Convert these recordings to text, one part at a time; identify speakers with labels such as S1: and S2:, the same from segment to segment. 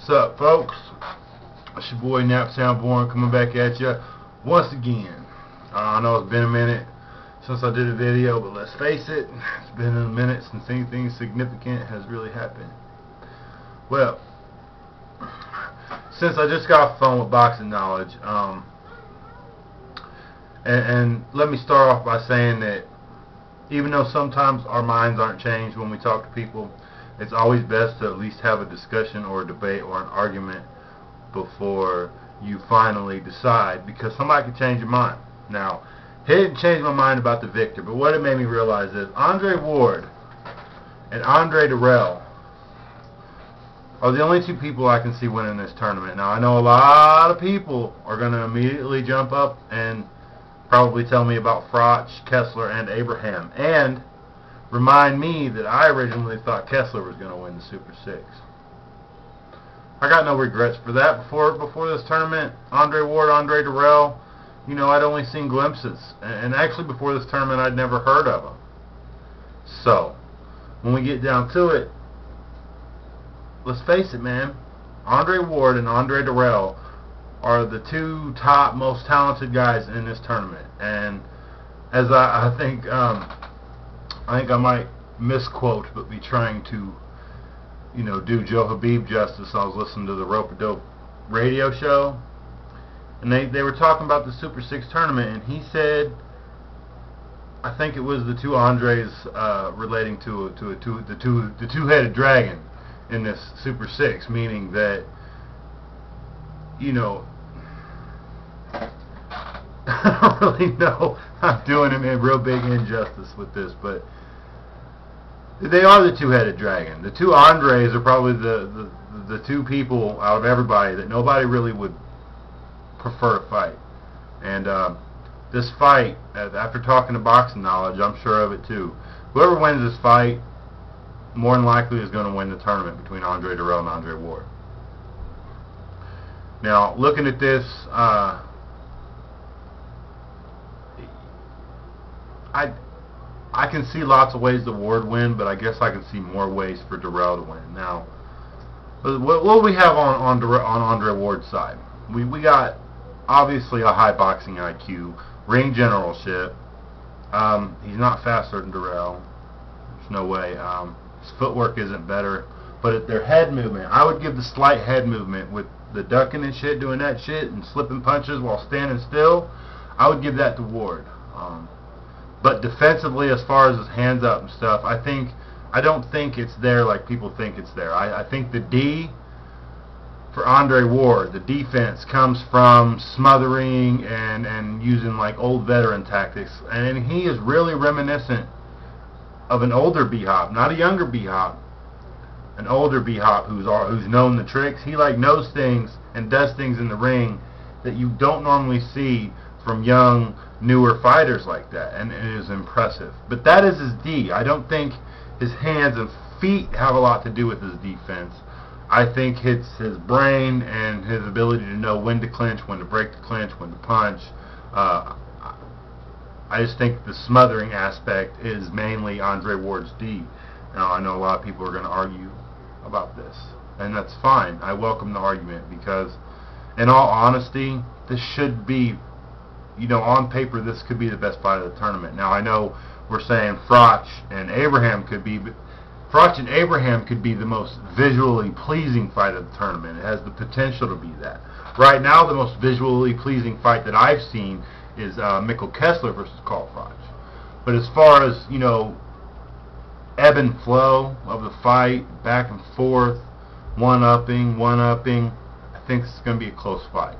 S1: What's up, folks? It's your boy NaptownBorn coming back at you once again. I know it's been a minute since I did a video, but let's face it, it's been a minute since anything significant has really happened. Well, since I just got off the phone with BoxingKnowledge, and let me start off by saying that even though sometimes our minds aren't changed when we talk to people, it's always best to at least have a discussion or a debate or an argument before you finally decide, because somebody can change your mind. Now, he didn't change my mind about the victor, but what it made me realize is Andre Ward and Andre Dirrel are the only two people I can see winning this tournament. Now, I know a lot of people are going to immediately jump up and probably tell me about Froch, Kessler, and Abraham, and remind me that I originally thought Kessler was going to win the Super 6. I got no regrets for that. Before this tournament, Andre Ward, Andre Dirrel, you know, I'd only seen glimpses. And actually before this tournament, I'd never heard of them. So, when we get down to it, let's face it, man. Andre Ward and Andre Dirrel are the two top, most talented guys in this tournament. And as I think I might misquote, but be trying to, you know, do Joe Habib justice. I was listening to the Rope-A-Dope radio show, and they were talking about the Super 6 tournament, and he said, I think it was the two Andres relating to the two-headed dragon in this Super 6, meaning that, you know, I don't really know. I'm doing him a real big injustice with this, but they are the two-headed dragon. The two Andres are probably the two people out of everybody that nobody really would prefer to fight. And this fight, after talking to BoxingKnowledge, I'm sure of it too. Whoever wins this fight, more than likely is going to win the tournament between Andre Dirrel and Andre Ward. Now, looking at this, I can see lots of ways the Ward win, but I guess I can see more ways for Dirrel to win. Now, what do we have on Andre Ward's side? We got obviously a high boxing IQ, ring generalship. He's not faster than Dirrel. There's no way. His footwork isn't better, but their head movement, I would give the slight head movement with the ducking and shit, doing that shit and slipping punches while standing still. I would give that to Ward. But defensively, as far as his hands up and stuff, I don't think it's there like people think it's there. I think the D for Andre Ward, the defense comes from smothering and using like old veteran tactics, and he is really reminiscent of an older B-Hop, not a younger B-Hop, an older B-Hop who's known the tricks. He like knows things and does things in the ring that you don't normally see from young, newer fighters like that, and it is impressive. But that is his D. I don't think his hands and feet have a lot to do with his defense. I think it's his brain and his ability to know when to clinch, when to break the clinch, when to punch. I just think the smothering aspect is mainly Andre Ward's D. Now, I know a lot of people are going to argue about this, and that's fine. I welcome the argument, because in all honesty, this should be, you know, on paper, this could be the best fight of the tournament. Now, I know we're saying Froch and Abraham could be, but Froch and Abraham could be the most visually pleasing fight of the tournament. It has the potential to be that. Right now, the most visually pleasing fight that I've seen is Mikkel Kessler versus Carl Froch. But as far as, you know, ebb and flow of the fight, back and forth, one-upping, I think this is going to be a close fight.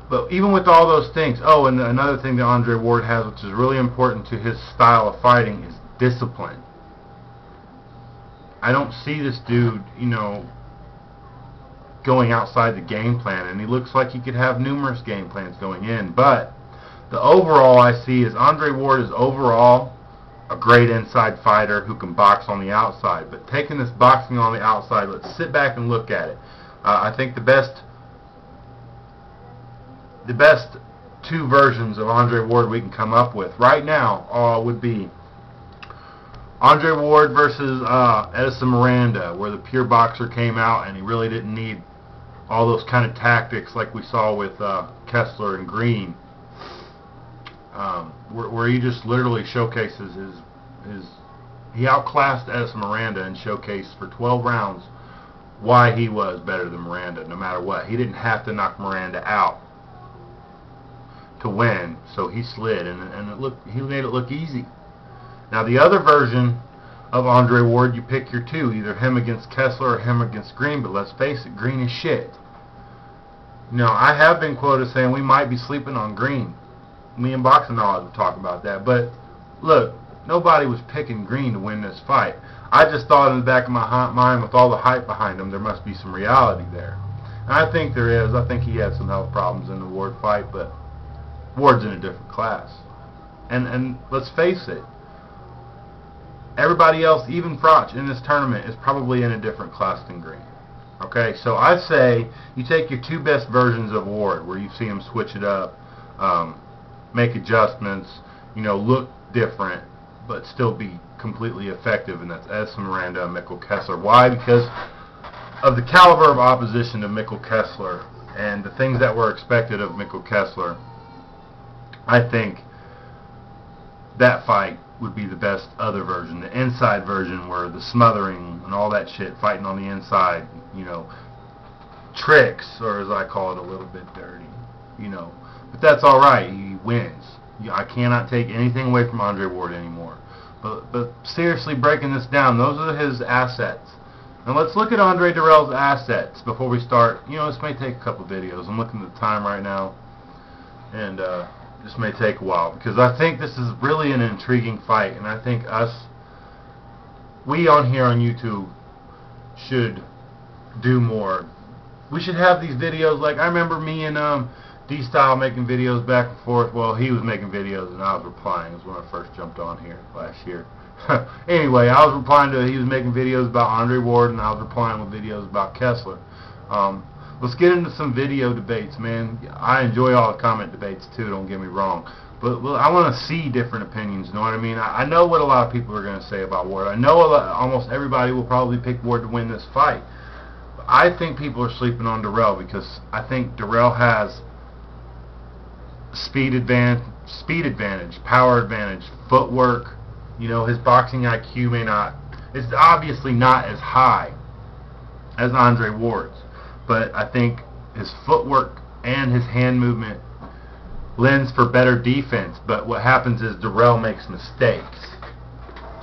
S1: But even with all those things, oh, and another thing that Andre Ward has, which is really important to his style of fighting, is discipline. I don't see this dude, you know, going outside the game plan, and he looks like he could have numerous game plans going in. But the overall I see is Andre Ward is overall a great inside fighter who can box on the outside. But taking this boxing on the outside, let's sit back and look at it. I think the best two versions of Andre Ward we can come up with right now would be Andre Ward versus Edison Miranda, where the pure boxer came out and he really didn't need all those kind of tactics like we saw with Kessler and Green, where he just literally showcases he outclassed Edison Miranda and showcased for 12 rounds why he was better than Miranda no matter what. He didn't have to knock Miranda out to win, so he slid, and he made it look easy. Now the other version of Andre Ward, you pick your two, either him against Kessler or him against Green, but let's face it, Green is shit. I have been quoted saying we might be sleeping on Green. Me and BoxingKnowledge will talk about that, but look, nobody was picking Green to win this fight. I just thought in the back of my mind, with all the hype behind him, there must be some reality there. And I think there is. I think he had some health problems in the Ward fight, but Ward's in a different class. And let's face it, everybody else, even Froch in this tournament, is probably in a different class than Green. Okay, so I say you take your two best versions of Ward, where you've seen him switch it up, make adjustments, look different, but still be completely effective, and that's Edison Miranda and Mikkel Kessler. Why? Because of the caliber of opposition to Mikkel Kessler and the things that were expected of Mikkel Kessler. I think that fight would be the best other version, the inside version, where the smothering and all that shit, fighting on the inside, tricks, or as I call it, a little bit dirty, but that's alright, he wins. I cannot take anything away from Andre Ward anymore. But seriously, breaking this down, those are his assets. Now let's look at Andre Dirrel's assets before we start. This may take a couple videos. I'm looking at the time right now, and this may take a while, because I think this is really an intriguing fight, and I think we on here on YouTube should do more. We should have these videos, like I remember me and D-Style making videos back and forth. Well, he was making videos and I was replying. It was when I first jumped on here last year. Anyway, I was replying to, he was making videos about Andre Ward, and I was replying with videos about Kessler. Let's get into some video debates, man. I enjoy all the comment debates too, don't get me wrong. But I want to see different opinions, you know what I mean? I know what a lot of people are going to say about Ward. I know almost everybody will probably pick Ward to win this fight. But I think people are sleeping on Dirrel, because I think Dirrel has speed advantage, power advantage, footwork. His boxing IQ it's obviously not as high as Andre Ward's, but I think his footwork and his hand movement lends for better defense. But what happens is Dirrel makes mistakes.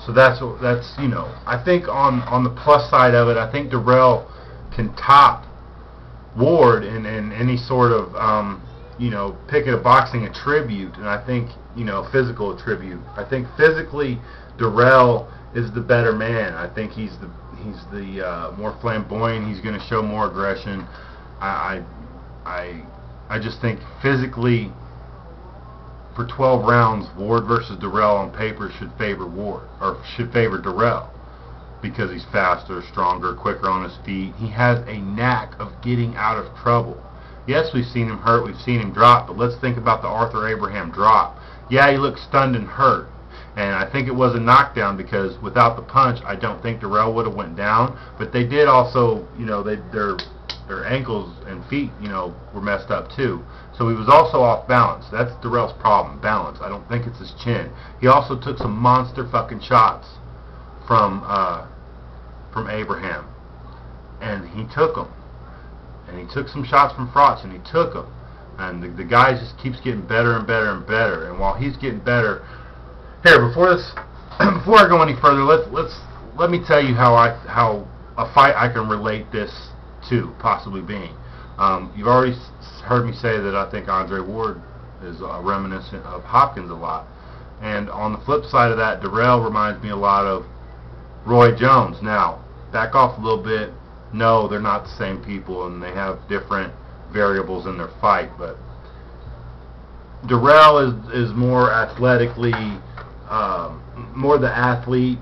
S1: So that's I think on the plus side of it, I think Dirrel can top Ward in any sort of pick a boxing attribute, and I think physical attribute. I think physically Dirrel is the better man. I think he's the more flamboyant. He's going to show more aggression. I just think physically, for 12 rounds, Ward versus Dirrel on paper should favor Dirrel, because he's faster, stronger, quicker on his feet. He has a knack of getting out of trouble. Yes, we've seen him hurt, we've seen him drop, but let's think about the Arthur Abraham drop. Yeah, he looked stunned and hurt, and I think it was a knockdown, because without the punch, I don't think Dirrel would have went down. But they did also, their ankles and feet, were messed up too. So he was also off balance. That's Dirrel's problem, balance. I don't think it's his chin. He also took some monster fucking shots from Abraham, and he took them. And he took some shots from Froch, and he took them. And the guy just keeps getting better and better and better. And while he's getting better, here, before I go any further, let me tell you how a fight I can relate this to possibly being. You've already heard me say that I think Andre Ward is reminiscent of Hopkins a lot. And on the flip side of that, Dirrel reminds me a lot of Roy Jones. Now, back off a little bit. No, they're not the same people, and they have different variables in their fight. But Dirrel is more athletically, more the athlete,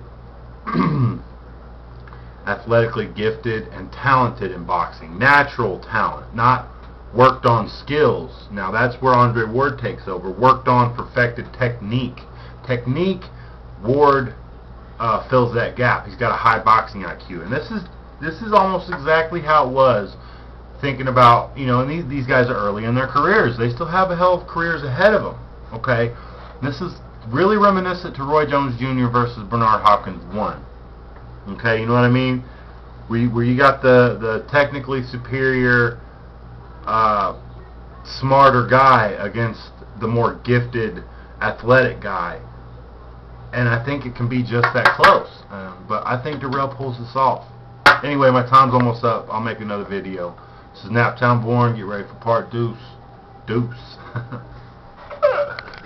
S1: athletically gifted and talented in boxing. Natural talent, not worked on skills. Now that's where Andre Ward takes over. Worked on perfected technique. Ward fills that gap. He's got a high boxing IQ, and this is almost exactly how it was. Thinking about, you know, and these guys are early in their careers. They still have a hell of careers ahead of them. Okay, this is really reminiscent to Roy Jones Jr. versus Bernard Hopkins 1. Okay, you know what I mean? Where you got the technically superior, smarter guy against the more gifted, athletic guy. And I think it can be just that close. But I think Dirrel pulls this off. Anyway, my time's almost up. I'll make another video. This is NaptownBorn. Get ready for part deuce. Deuce.